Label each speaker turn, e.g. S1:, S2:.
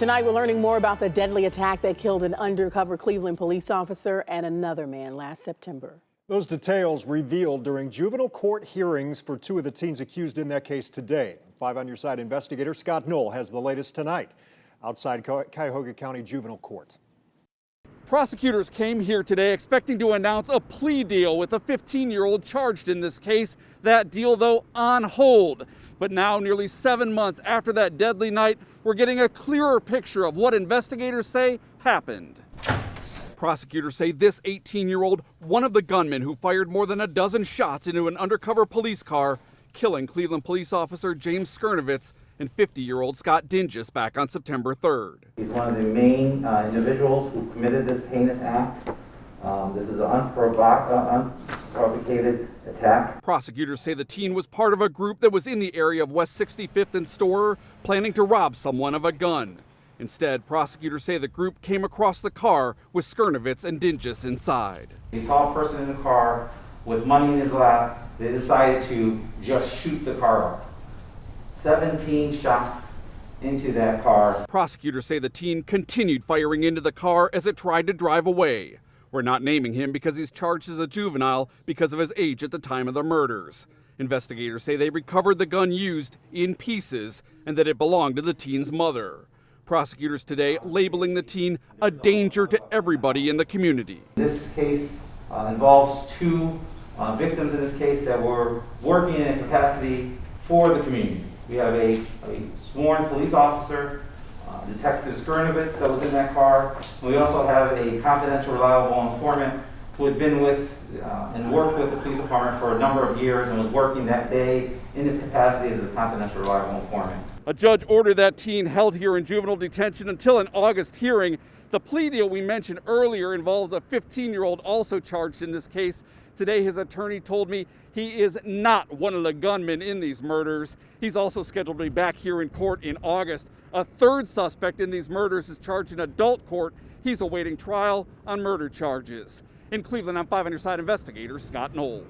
S1: Tonight, we're learning more about the deadly attack that killed an undercover Cleveland police officer and another man last September.
S2: Those details revealed during juvenile court hearings for two of the teens accused in that case today. 5 on Your Side investigator Scott Knoll has the latest tonight outside Cuyahoga County Juvenile Court.
S3: Prosecutors came here today expecting to announce a plea deal with a 15-year-old charged in this case. That deal, though, on hold. But now, nearly 7 months after that deadly night, we're getting a clearer picture of what investigators say happened. Prosecutors say this 18-year-old, one of the gunmen who fired more than a dozen shots into an undercover police car, killing Cleveland police officer James Skirnovitz and 50-year-old Scott Dingus back on September 3rd.
S4: He's one of the main individuals who committed this heinous act. This is an unprovocated attack.
S3: Prosecutors say the teen was part of a group that was in the area of West 65th and Storer, planning to rob someone of a gun. Instead, prosecutors say the group came across the car with Skirnovitz and Dingus inside.
S4: They saw a person in the car with money in his lap. They decided to just shoot the car up. 17 shots into that car.
S3: Prosecutors say the teen continued firing into the car as it tried to drive away. We're not naming him because he's charged as a juvenile because of his age at the time of the murders. Investigators say they recovered the gun used in pieces and that it belonged to the teen's mother. Prosecutors today labeling the teen a danger to everybody in the community.
S4: This case involves two victims in this case that were working in a capacity for the community. We have a sworn police officer, Detective Skirnovitz, that was in that car. And we also have a confidential, reliable informant who had been with and worked with the police department for a number of years and was working that day in his capacity as a confidential, reliable informant.
S3: A judge ordered that teen held here in juvenile detention until an August hearing. The plea deal we mentioned earlier involves a 15-year-old also charged in this case. Today, his attorney told me he is not one of the gunmen in these murders. He's also scheduled to be back here in court in August. A third suspect in these murders is charged in adult court. He's awaiting trial on murder charges. In Cleveland, I'm 5 on Your Side investigator Scott Knoll.